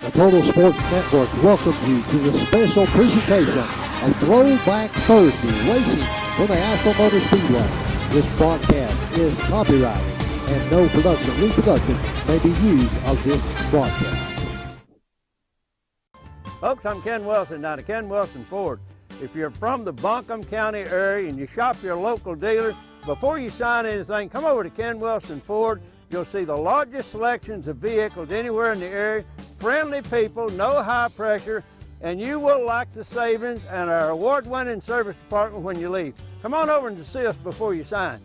The Total Sports Network welcomes you to the special presentation of Throwback Thursday racing from the Asheville Motor Speedway. This broadcast is copyrighted and no production, reproduction may be used of this broadcast. Folks, I'm Ken Wilson down at Ken Wilson Ford. If you're from the Buncombe County area and you shop your local dealer, before you sign anything, come over to Ken Wilson Ford. You'll see the largest selections of vehicles anywhere in the area, friendly people, no high pressure, and you will like the savings and our award-winning service department when you leave. Come on over and see us before you sign.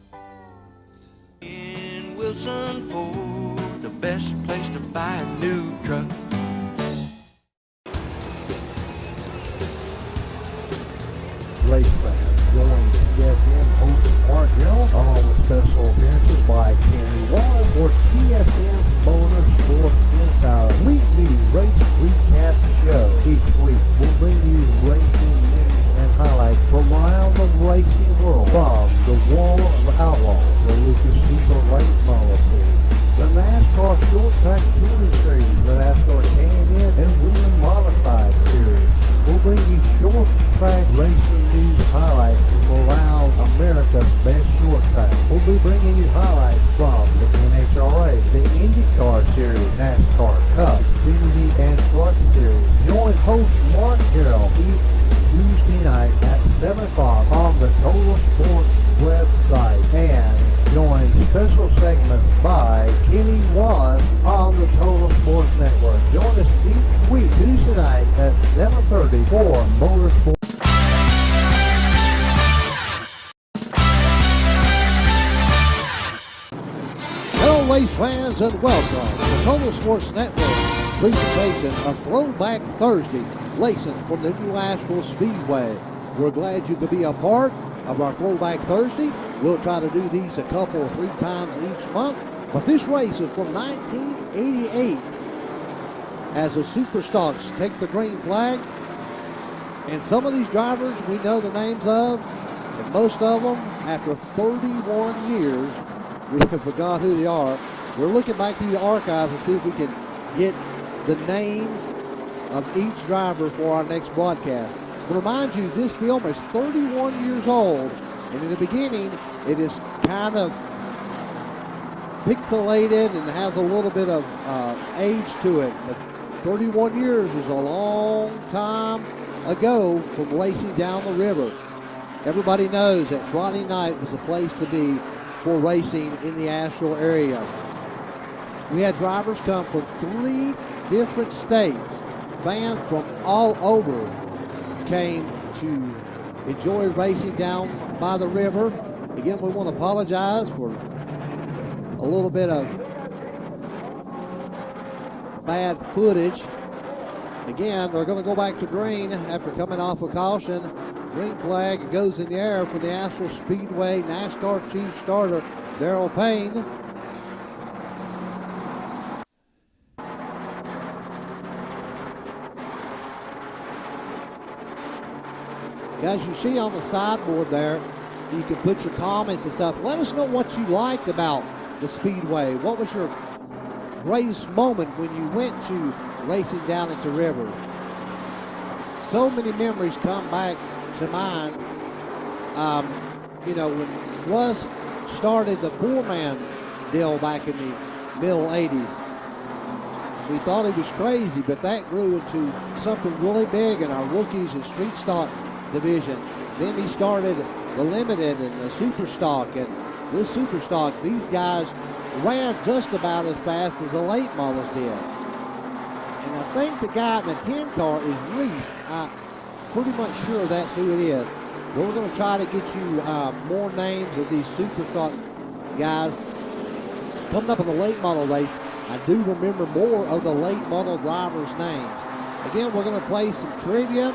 In Wilson Ford, the best place to buy a new truck. Race fans, join TSN host Mark Hill, along with special appearances by Kenny Wall for TSN Bonus Sport Insider weekly race recap show. Each week we'll bring you racing news and highlights from around the racing world, from the Wall of Outlaws, the Lucas Super Late Model Series, the NASCAR Short Track Touring Series, the NASCAR Canyon and Wheeling Modified Series. We'll bring you short track racing news highlights from around America's best short track. We'll be bringing you highlights from the NHRA, the IndyCar Series, NASCAR Cup, Xfinity and Truck Series. Join host Mark Carroll each Tuesday night at 7 o'clock on the Total Sports website, and join special segments by Kenny Wan on the Total Sports Network. Join us each week Tuesday night at 7:30 for Motorsport. Hello, race fans, and welcome to the Total Sports Network presentation of Throwback Thursday, racing from the New Asheville Speedway. We're glad you could be a part of our Throwback Thursday. We'll try to do these a couple or 3 times each month, but this race is from 1988 as the Superstocks take the green flag, and some of these drivers we know the names of, and most of them, after 31 years, we have forgot who they are. We're looking back through the archives to see if we can get the names of each driver for our next broadcast. But remind you, this film is 31 years old, and in the beginning, it is kind of pixelated and has a little bit of age to it. But 31 years is a long time ago from racing down the river. Everybody knows that Friday night was the place to be for racing in the Asheville area. We had drivers come from 3 different states. Fans from all over came to enjoy racing down by the river. Again, we want to apologize for a little bit of bad footage. Again, they're going to go back to green after coming off a caution. Green flag goes in the air for the Asheville Speedway NASCAR Chief Starter, Darrell Payne. As you see on the sideboard there, you can put your comments and stuff. Let us know what you liked about the Speedway. What was your greatest moment when you went to racing down at the river? So many memories come back to mind. You know, when Russ started the 4-man deal back in the middle 80s, we thought he was crazy, but that grew into something really big in our rookies and street stock division. Then he started the limited and the super stock, and this super stock, these guys ran just about as fast as the late models did. And I think the guy in the 10 car is Reese. I'm pretty much sure that's who it is. But we're going to try to get you more names of these super stock guys. Coming up in the late model race, I do remember more of the late model drivers' names. Again, we're going to play some trivia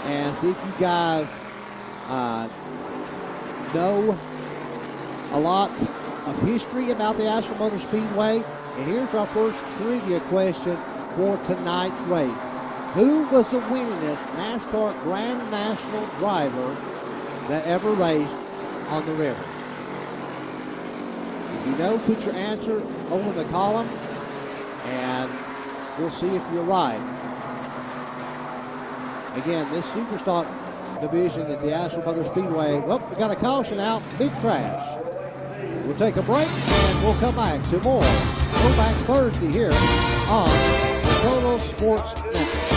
and see if you guys know a lot of history about the Asheville Motor Speedway. And here's our first trivia question for tonight's race. Who was the winningest NASCAR Grand National driver that ever raced on the river? If you know, put your answer over in the column. And We'll see if you're right. Again, this Superstock division at the Asheville Motor Speedway. Well, we got a caution out. Big crash. We'll take a break and we'll come back to more Throwback Thursday here on the Total Sports Network.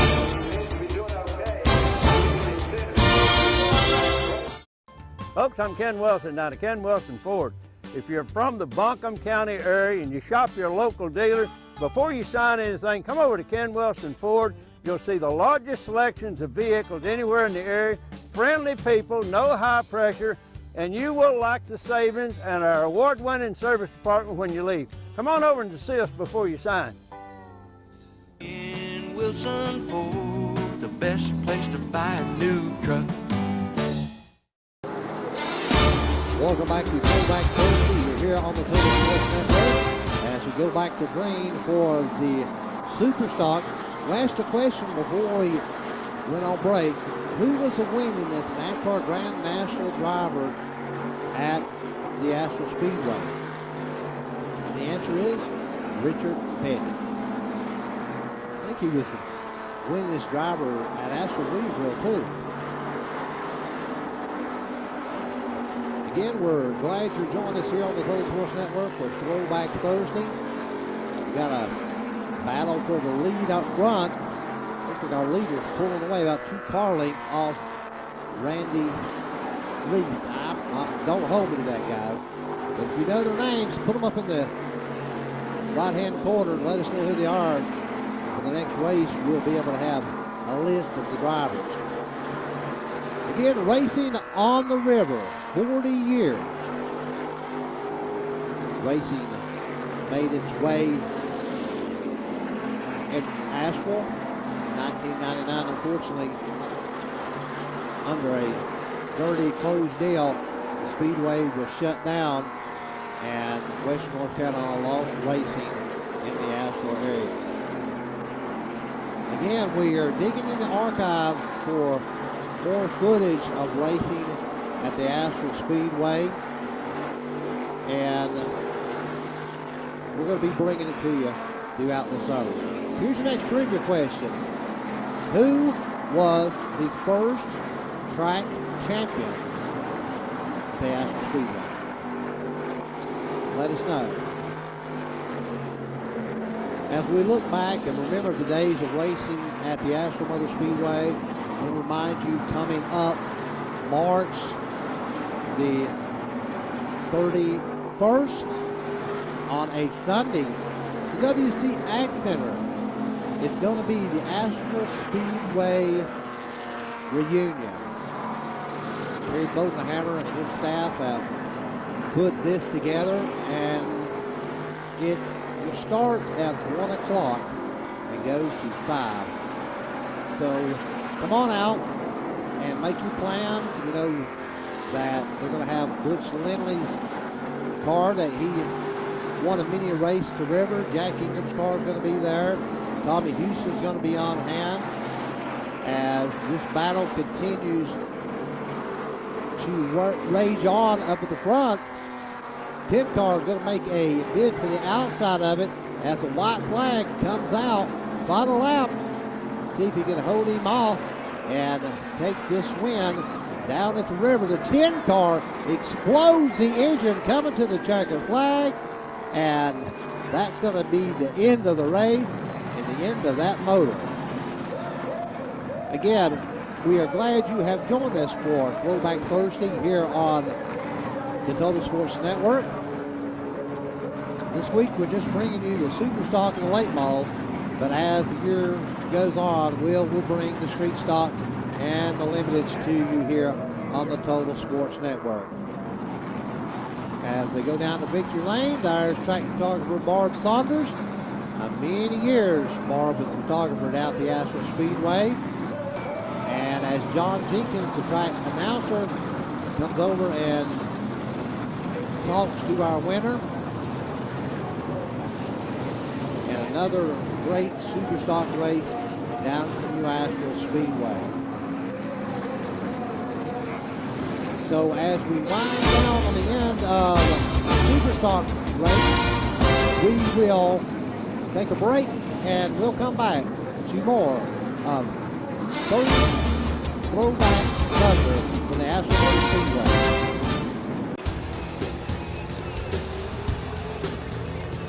Folks, I'm Ken Wilson down at Ken Wilson Ford. If you're from the Buncombe County area and you shop your local dealer, before you sign anything, come over to Ken Wilson Ford. You'll see the largest selections of vehicles anywhere in the area, friendly people, no high pressure, and you will like the savings and our award-winning service department when you leave. Come on over and see us before you sign. In Wilson Ford, the best place to buy a new truck. Welcome back to Throwback Thursday. You're here on the Total Sports Network. As we go back to green for the Superstock, we asked a question before we went on break. Who was the winningest NASCAR Grand National driver at the Asheville Speedway? And the answer is Richard Petty. I think he was the winningest driver at Asheville too. Again, we're glad you're joining us here on the Total Sports Network for Throwback Thursday. We got a battle for the lead up front. Looks like our leader's pulling away about 2 car lengths off Randy Reese. Don't hold me to that, guys. But if you know their names, put them up in the right-hand corner and let us know who they are. For the next race, we'll be able to have a list of the drivers. Again, racing on the river, 40 years. Racing made its way in Asheville in 1999. Unfortunately, under a dirty closed deal, the Speedway was shut down and Western North Carolina lost racing in the Asheville area. Again, we are digging in the archives for more footage of racing at the Asheville Speedway, and we're going to be bringing it to you throughout the summer. Here's your next trivia question. Who was the first track champion at the Asheville Speedway? Let us know. As we look back and remember the days of racing at the Asheville Motor Speedway, we'll remind you coming up March the 31st on a Sunday, the WC Ag Center. It's going to be the Asheville Speedway reunion. Terry Bodenhammer and his staff have put this together, and it will start at 1 o'clock and go to 5. So come on out and make your plans. You know that they're going to have Butch Lindley's car that he won a mini race to River. Jack Ingram's car is going to be there. Tommy Houston's going to be on hand as this battle continues to rage on up at the front. 10 car is going to make a bid to the outside of it as the white flag comes out. Final lap. See if you can hold him off and take this win down at the river. The 10 car explodes the engine coming to the checkered flag, and that's going to be the end of the race and the end of that motor. Again, we are glad you have joined us for Throwback Thursday here on the Total Sports Network. This week we're just bringing you the super stock and the late models, but as the year goes on, we'll bring the street stock and the limiteds to you here on the Total Sports Network. As they go down to Victory Lane, there's track photographer Barb Saunders. Many years Barb was a photographer out at the Asheville Speedway. And as John Jenkins, the track announcer, comes over and talks to our winner. And another great super stock race down at the New Asheville Speedway. So as we wind down on the end of the super stock race, we will take a break and we'll come back to more of Throwback Thunder from the Astro Speedway.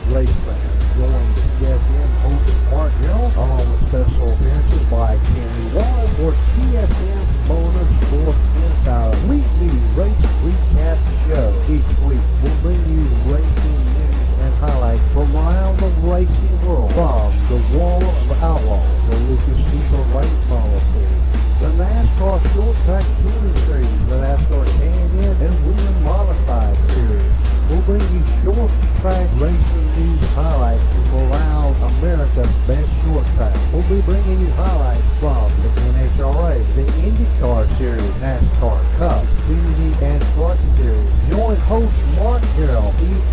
Race fans, join the TSN host Mark Hill, along with special appearances by Kenny Wallace for TSN Motorsport Insider weekly race recap show. Each week we'll bring you racing news and highlights from around the racing world, from the Wall of Outlaws, the Lucas Super Late Model Series, the NASCAR Short Track Touring Series, the NASCAR Canyon and Wheeling Modified Series. We'll bring you short track racing news highlights from around America's best short track. We'll be bringing you highlights from the NHRA, the IndyCar Series, NASCAR Cup, Xfinity and Truck Series. Join host Mark Carroll each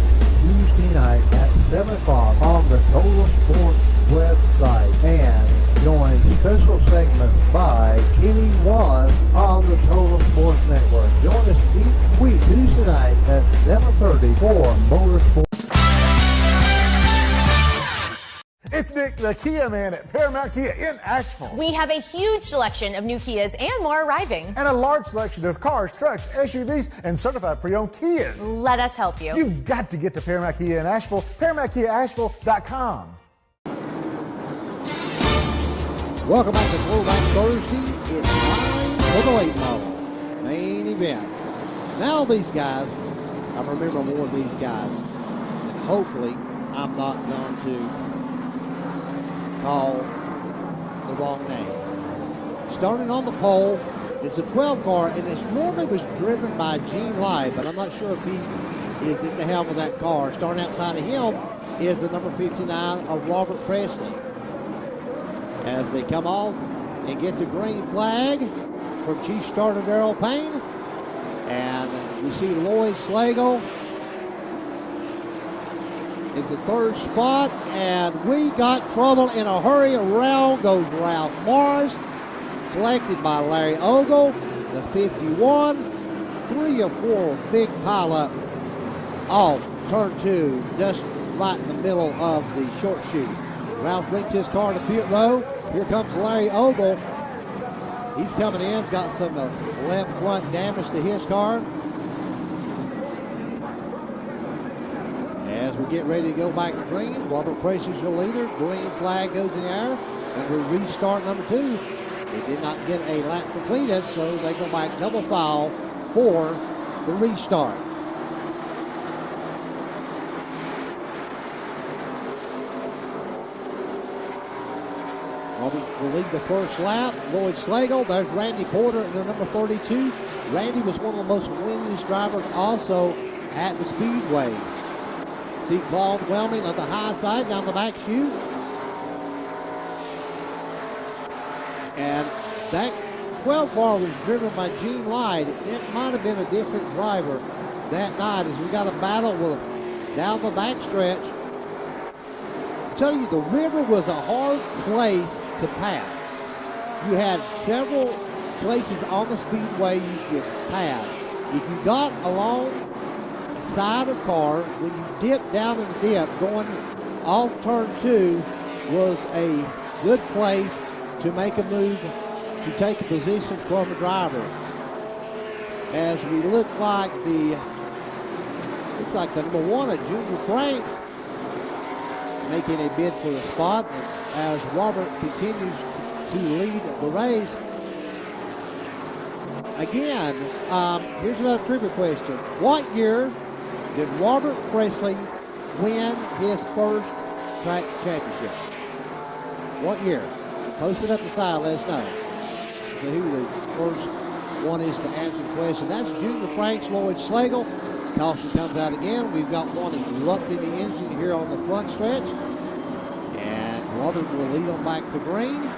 Tuesday night at 7 o'clock on the Total Sports website, and join special segments by Kenny Wallace on the Total Sports Network. Join us each week Tuesday night at 7:30 for Motorsport. It's Nick, the Kia man at Paramount Kia in Asheville. We have a huge selection of new Kias and more arriving. And a large selection of cars, trucks, SUVs, and certified pre-owned Kias. Let us help you. You've got to get to Paramount Kia in Asheville, ParamountKiaAsheville.com. Welcome back to Throwback Thursday. It's time for the late model main event. Now these guys, I remember more of these guys, and hopefully I'm not going to call the wrong name. Starting on the pole, it's a 12 car, and it's normally was driven by Gene Light, but I'm not sure if he is at the helm of that car. Starting outside of him is the number 59 of Robert Presley. As they come off and get the green flag from Chief Starter Darrell Payne, and we see Lloyd Slagle is the third spot, and we got trouble in a hurry. Around goes Ralph Morris, collected by Larry Ogle, the 51. 3 or 4 big pileup off turn 2, just right in the middle of the short chute. Ralph brings his car to pit row. Here comes Larry Ogle. He's coming in. He's got some left front damage to his car. As we get ready to go back to green, Robert Presley's your leader. Green flag goes in the air, and we restart number 2. They did not get a lap completed, so they go back double file for the restart. Robert will lead the first lap. Lloyd Slagle, there's Randy Porter in the number 32. Randy was one of the most winningest drivers also at the Speedway. See Claude Whelming on the high side down the back chute. And that 12 car was driven by Gene Light. It might have been a different driver that night as we got a battle with down the back stretch. I tell you, the river was a hard place to pass. You had several places on the Speedway you could pass. If you got along the side of car, when you dipped down in the dip, going off turn 2 was a good place to make a move to take a position from the driver. As we looks like the number 1 of Junior Franks making a bid for the spot, and as Robert continues to lead the race. Again, here's another trivia question. What year did Robert Presley win his first track championship? What year? Post it up the side, let us know. So who the first one is to answer the question. That's Junior Franks, Lloyd Slagle. Caution comes out again. We've got one erupting the engine here on the front stretch. And Robert will lead them back to green.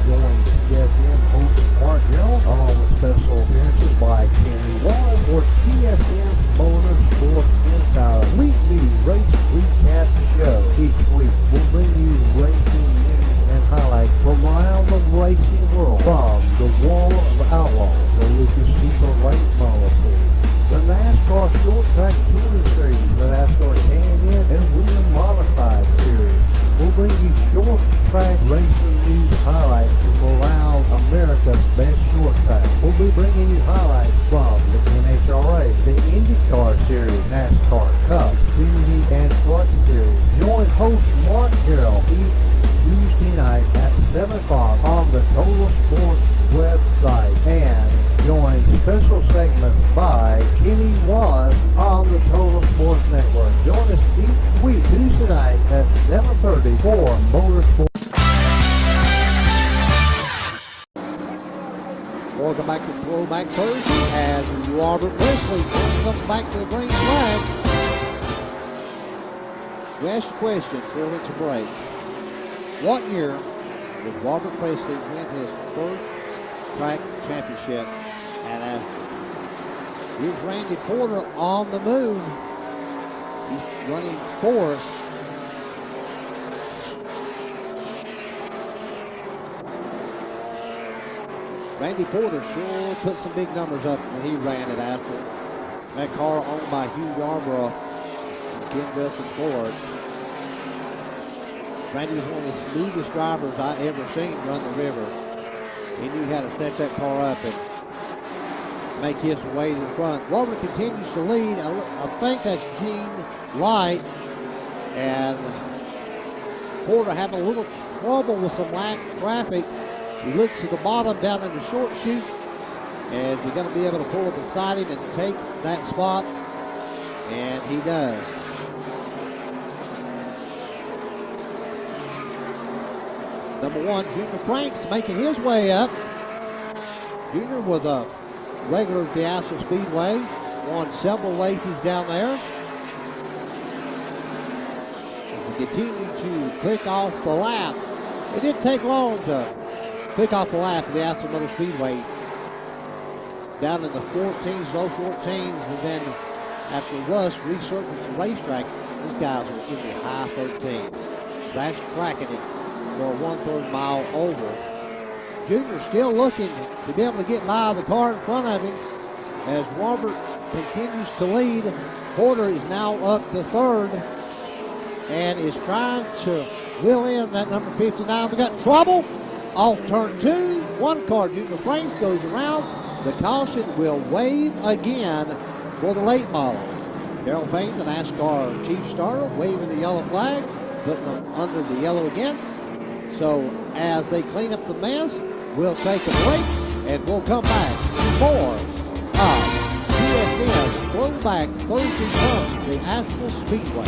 joined the TSN Open Park Hill, along with special appearances by Kenny Wallace for TSN Motorsports Insider weekly race recap show. Each week we'll bring you racing news and highlights from around the racing world, from the Wall of Outlaws, the Lucas Super Late Model Series, the NASCAR Short Track Touring Series, the NASCAR Canyon and William Modified Series. We'll bring you short track racing news highlights from around America's best short track. We'll be bringing you highlights from the NHRA, the IndyCar Series, NASCAR Cup, Xfinity and Truck Series. Join host Mark Carroll each Tuesday night at 7 o'clock on the Total Sports website, and join special segments by Kenny Wallace on the Total Sports Network. Join us each week Tuesday night at 7:30 for Motorsports. Welcome back to Throwback Thursday as Robert Wesley comes back to the green flag. We asked a question before we went to break. What year did Robert Presley win his first track championship at Asheville? Here's Randy Porter on the move. He's running fourth. Randy Porter sure put some big numbers up when he ran at Asheville. That car owned by Hugh Yarborough and Ken Wilson Ford. Randy was one of the smoothest drivers I ever seen run the river. He knew how to set that car up and make his way to the front. Robert continues to lead. I think that's Gene Light. And Porter having a little trouble with some lap traffic. He looks at the bottom down in the short chute. Is he going to be able to pull up beside him and take that spot? And he does. Number one, Junior Franks making his way up. Junior was a regular at the Asheville Speedway, won several races down there. As he continued to click off the laps, it didn't take long to click off the lap at the Asheville Motor Speedway. Down in the 14s, low 14s, and then after Russ resurfaced the racetrack, these guys were in the high 13s. That's cracking it for a 1/3 mile oval. Junior still looking to be able to get by the car in front of him as Robert continues to lead. Porter is now up to third and is trying to wheel in that number 59. We got trouble off turn 2. One car, Junior Franks, goes around. The caution will wave again for the late models. Darrell Payne, the NASCAR chief starter, waving the yellow flag, putting them under the yellow again. So as they clean up the mess, we'll take a break and we'll come back for more of TSN Throwback Thursday from the Asheville Speedway.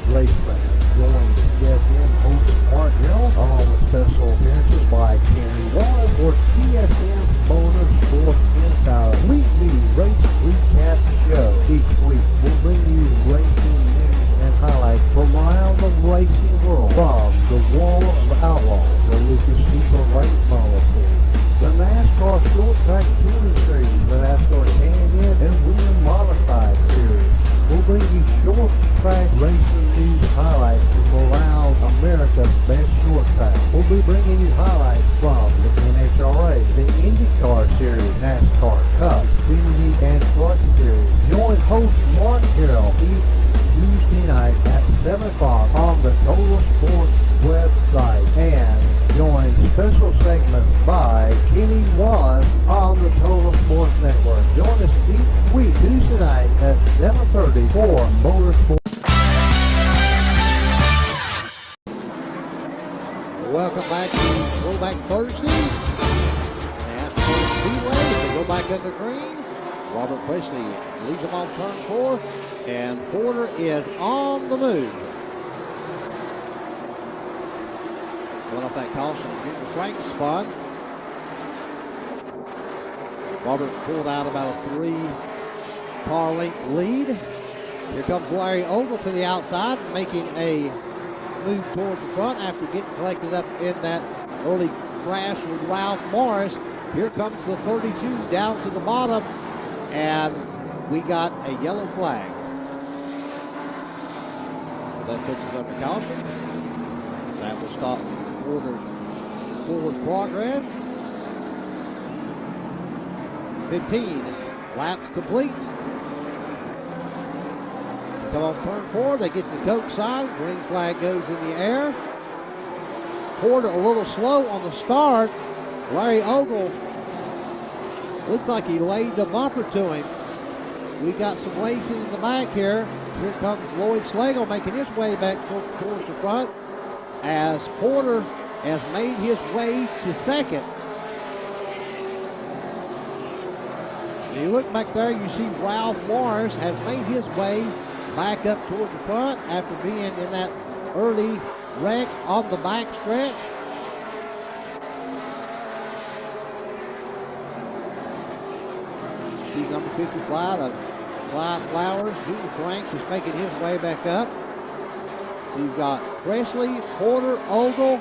Race fans, join the TSN Open Park Hill, along with special appearances by Kenny Wallace for TSN Motorsports Insider weekly race recap show. Each week we'll bring you racing news and highlights from around the racing world, from the Wall of Outlaws, the Lucas Super Late Model Series, the NASCAR Short Track Touring Series, the NASCAR Canyon and William Modified Series. We'll bring you short track racing news highlights from around America's best short track. We'll be bringing you highlights from the NHRA, the IndyCar Series, NASCAR Cup, Xfinity and Truck Series. Join host Mark Carroll each Tuesday night at 7 o'clock on the Total Sports website, and join special segments by Kenny Wallace on the Total Sports Network. Join us each week Tuesday night at 7:30 for Motorsports. Welcome back to Throwback Thursday. Asheville Speedway, they go back under green. Robert Presley leads them off turn 4, and Porter is on the move. Going off that caution, Junior Frank's spot. Robert pulled out about a 3 car length lead. Here comes Larry Ogle to the outside, making a move towards the front after getting collected up in that early crash with Ralph Morris. Here comes the 32 down to the bottom, and we got a yellow flag. That puts us under caution. That will stop Porter's forward progress. 15 laps complete. Come off turn 4, they get to the coach side. Green flag goes in the air. Porter a little slow on the start. Larry Ogle looks like he laid the bumper to him. We got some racing in the back here. Here comes Lloyd Slagle making his way back towards the front as Porter has made his way to second. When you look back there, you see Ralph Morris has made his way back up towards the front after being in that early wreck on the back stretch. See number 55 of Clyde Flowers. Junior Franks is making his way back up. So you've got Presley, Porter, Ogle,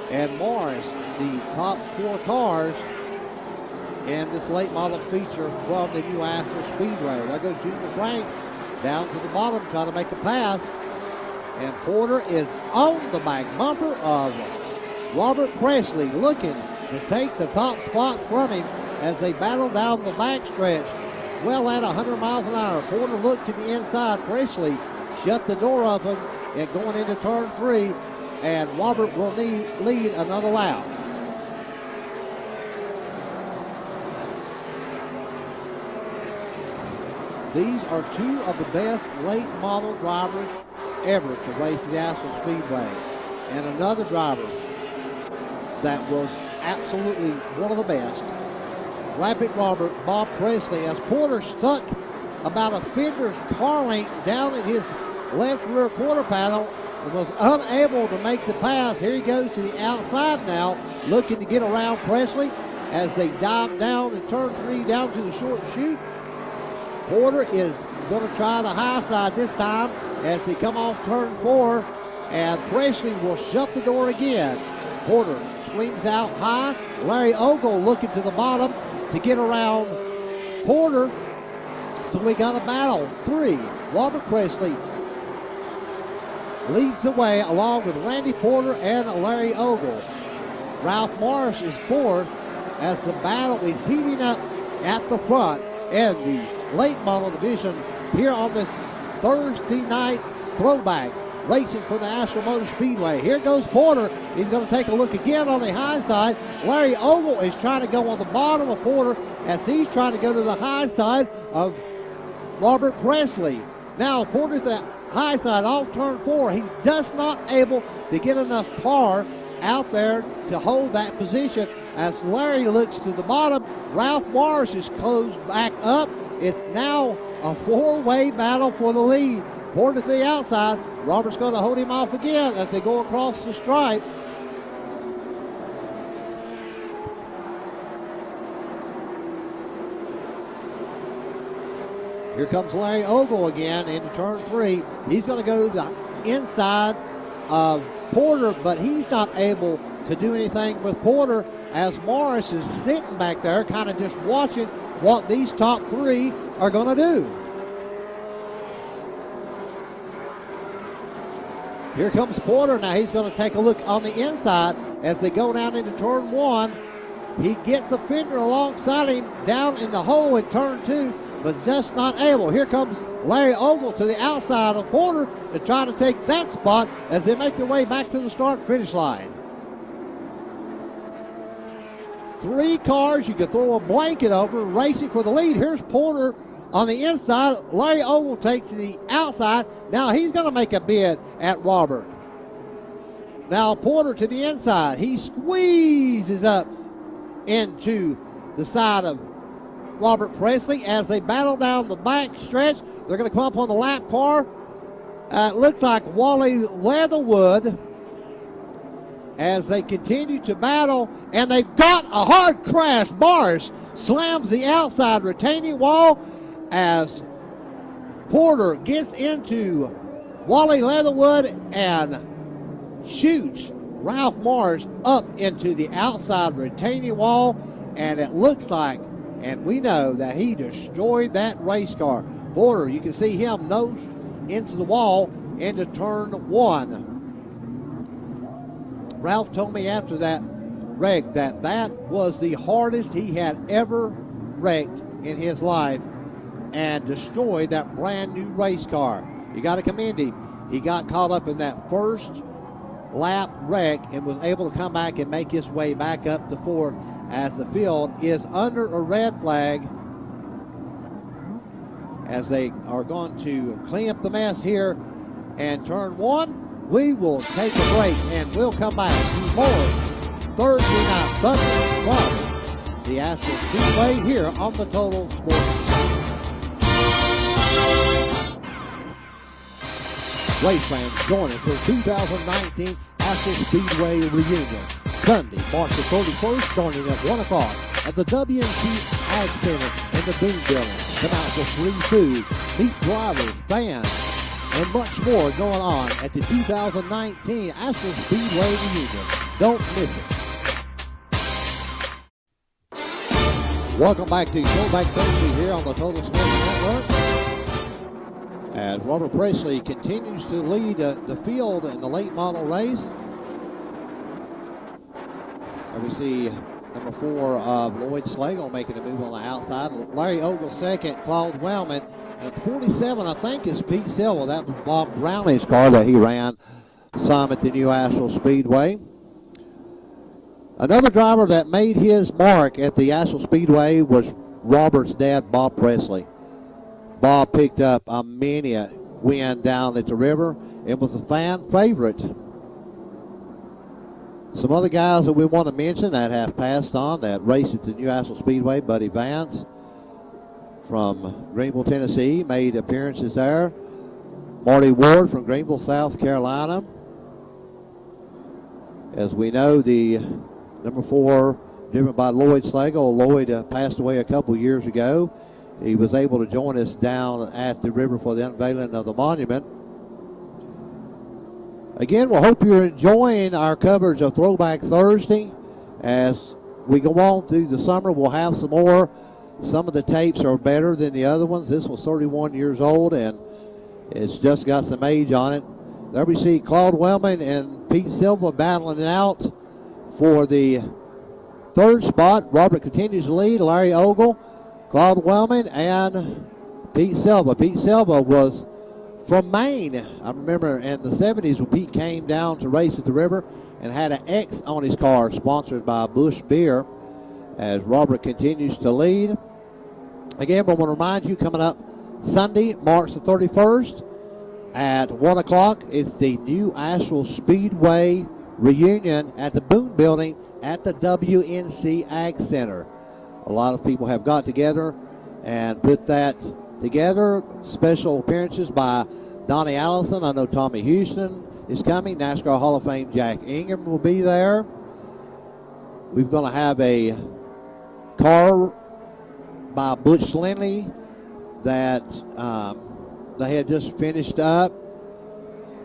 and Morris, the top 4 cars in this late model feature from the new Asheville Speedway. There goes Junior Franks down to the bottom trying to make a pass. And Porter is on the back bumper of Robert Presley, looking to take the top spot from him as they battle down the back stretch. Well at 100 miles an hour. Porter looked to the inside. Presley shut the door of him and going into turn 3. And Robert will lead another lap. These are 2 of the best late model drivers ever to race the Asheville Speedway. And another driver that was absolutely one of the best, Rapid Robert Bob Presley, as Porter stuck about a fender's car length down in his left rear quarter panel and was unable to make the pass. Here he goes to the outside now, looking to get around Presley as they dive down in turn 3 down to the short chute. Porter is going to try the high side this time as they come off turn 4, and Presley will shut the door again. Porter swings out high. Larry Ogle looking to the bottom to get around Porter. So we got a battle. 3. Robert Presley leads the way along with Randy Porter and Larry Ogle. Ralph Morris is 4th as the battle is heating up at the front in the late model division here on this Thursday night throwback racing for the Asheville Motor Speedway. Here goes Porter. He's going to take a look again on the high side. Larry Ogle is trying to go on the bottom of Porter as he's trying to go to the high side of Robert Presley. Now Porter at the high side off turn 4. He's just not able to get enough car out there to hold that position as Larry looks to the bottom. Ralph Morris is closed back up. It's now a 4-way battle for the lead. Porter to the outside. Robert's going to hold him off again as they go across the stripe. Here comes Larry Ogle again into turn 3. He's going to go to the inside of Porter, but he's not able to do anything with Porter as Morris is sitting back there kind of just watching what these top 3 are going to do. Here comes Porter. Now he's going to take a look on the inside as they go down into turn 1. He gets the fender alongside him down in the hole in turn 2, but just not able. Here comes Larry Ogle to the outside of Porter to try to take that spot as they make their way back to the start-finish line. 3 cars you could throw a blanket over racing for the lead. Here's Porter on the inside. Larry Ogle takes to the outside. Now he's going to make a bid at Robert. Now Porter to the inside. He squeezes up into the side of Robert Presley as they battle down the back stretch. They're going to come up on the lap car. It looks like Wally Leatherwood as they continue to battle, and they've got a hard crash. Morris slams the outside retaining wall as Porter gets into Wally Leatherwood and shoots Ralph Morris up into the outside retaining wall, and it looks like, and we know that he destroyed that race car. Porter, you can see him nose into the wall into turn 1. Ralph told me after that wreck that that was the hardest he had ever wrecked in his life and destroyed that brand new race car. You got to commend him. He got caught up in that first lap wreck and was able to come back and make his way back up to 4th as the field is under a red flag as they are going to clean up the mess here. And turn 1, we will take a break and we'll come back to more Thursday Night Thunder from the Asheville Speedway here on the Total Sports. Race fans, join us for the 2019 Asheville Speedway reunion. Sunday, March the 31st, starting at 1 o'clock at the WNC Ag Center in the Boone Building. Come out for free food, meet drivers, fans, and much more going on at the 2019 Asheville Speedway reunion. Don't miss it. Welcome back to Throwback Thursday here on the Total Sports Network. As Robert Presley continues to lead the field in the late model race. And we see number 4 of Lloyd Slagle making a move on the outside. Larry Ogle second, Claude Wellman. And at 47, I think, is Pete Silva. That was Bob Browning's car that he ran some at the New Asheville Speedway. Another driver that made his mark at the Asheville Speedway was Robert's dad, Bob Presley. Bob picked up a many win down at the river. It was a fan favorite. Some other guys that we want to mention that have passed on that race at the New Asheville Speedway, Buddy Vance from Greenville, Tennessee, made appearances there. Marty Ward from Greenville, South Carolina. As we know, the number 4, driven by Lloyd Slagle. Lloyd passed away a couple years ago. He was able to join us down at the river for the unveiling of the monument. Again, we hope you're enjoying our coverage of Throwback Thursday. As we go on through the summer, we'll have some more. Some of the tapes are better than the other ones. This was 31 years old, and it's just got some age on it. There we see Claude Wellman and Pete Silva battling it out for the 3rd spot. Robert continues to lead. Larry Ogle, Claude Wellman, and Pete Silva. Pete Silva was from Maine. I remember in the 70s when Pete came down to race at the river and had an X on his car sponsored by Busch Beer. As Robert continues to lead. Again, I want to remind you, coming up Sunday, March the 31st at 1 o'clock, it's the New Asheville Speedway reunion at the Boone Building at the WNC Ag Center. A lot of people have got together and put that together. Special appearances by Donnie Allison. I know Tommy Houston is coming. NASCAR Hall of Fame Jack Ingham will be there. We're going to have a car by Butch Lindley that they had just finished up.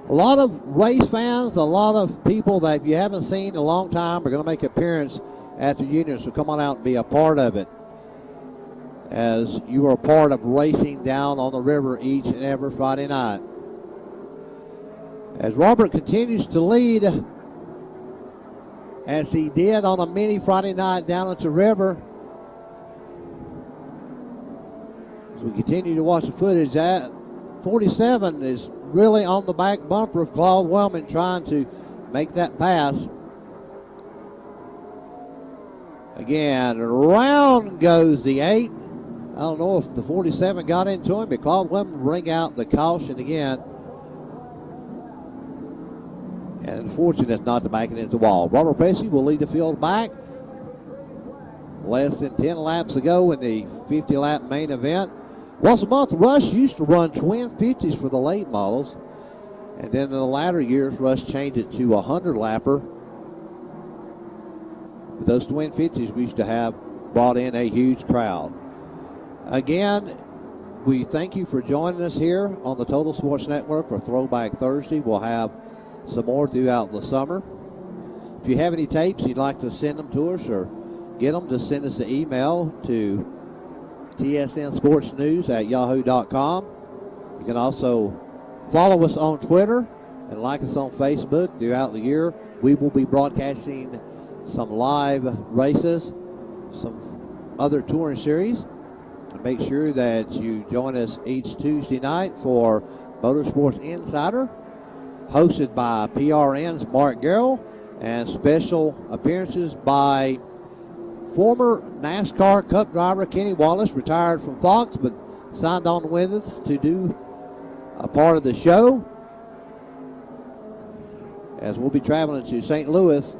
A lot of race fans, a lot of people that you haven't seen in a long time are going to make an appearance at the union, so come on out and be a part of it, as you are a part of racing down on the river each and every Friday night. As Robert continues to lead, as he did on a mini Friday night down at the river, as we continue to watch the footage, at 47 is really on the back bumper of Claude Wellman trying to make that pass. Again, around goes the 8. I don't know if the 47 got into him, but Claude Wellman bring out the caution again. And unfortunate not to back it into the wall. Robert Presley will lead the field back. Less than 10 laps ago in the 50-lap main event. Once a month, Rush used to run twin 50s for the late models. And then in the latter years, Rush changed it to a 100-lapper. Those twin 50s we used to have brought in a huge crowd. Again, we thank you for joining us here on the Total Sports Network for Throwback Thursday. We'll have some more throughout the summer. If you have any tapes you'd like to send them to us or get them, just send us an email to tsnsportsnews@yahoo.com. You can also follow us on Twitter and like us on Facebook throughout the year. We will be broadcasting some live races, some other touring series. And make sure that you join us each Tuesday night for Motorsports Insider, hosted by PRN's Mark Garrell, and special appearances by former NASCAR Cup driver Kenny Wallace, retired from Fox, but signed on with us to do a part of the show, as we'll be traveling to St. Louis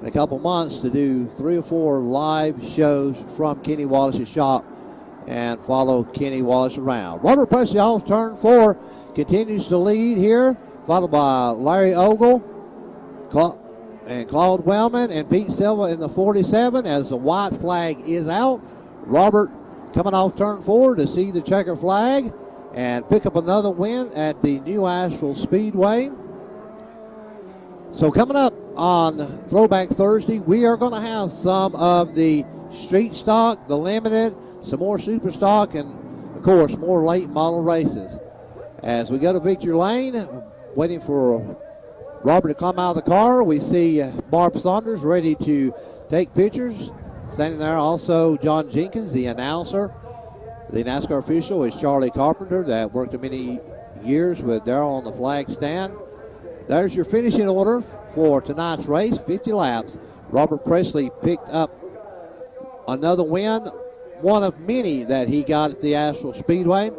in a couple months to do 3 or 4 live shows from Kenny Wallace's shop and follow Kenny Wallace around. Robert Presley off turn 4 continues to lead here, followed by Larry Ogle and Claude Wellman and Pete Silva in the 47 as the white flag is out. Robert coming off turn 4 to see the checker flag and pick up another win at the New Asheville Speedway. So coming up on Throwback Thursday, we are going to have some of the street stock, the limited, some more super stock, and of course more late model races. As we go to Victory Lane, waiting for Robert to come out of the car, we see Barb Saunders ready to take pictures. Standing there also John Jenkins, the announcer. The NASCAR official is Charlie Carpenter, that worked many years with Darrell on the flag stand. There's your finishing order for tonight's race, 50 laps. Robert Presley picked up another win, one of many that he got at the Asheville Speedway.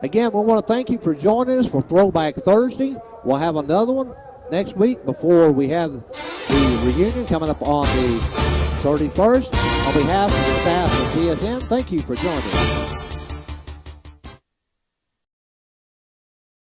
Again, we want to thank you for joining us for Throwback Thursday. We'll have another one next week before we have the reunion coming up on the 31st. On behalf of the staff of TSN, thank you for joining us.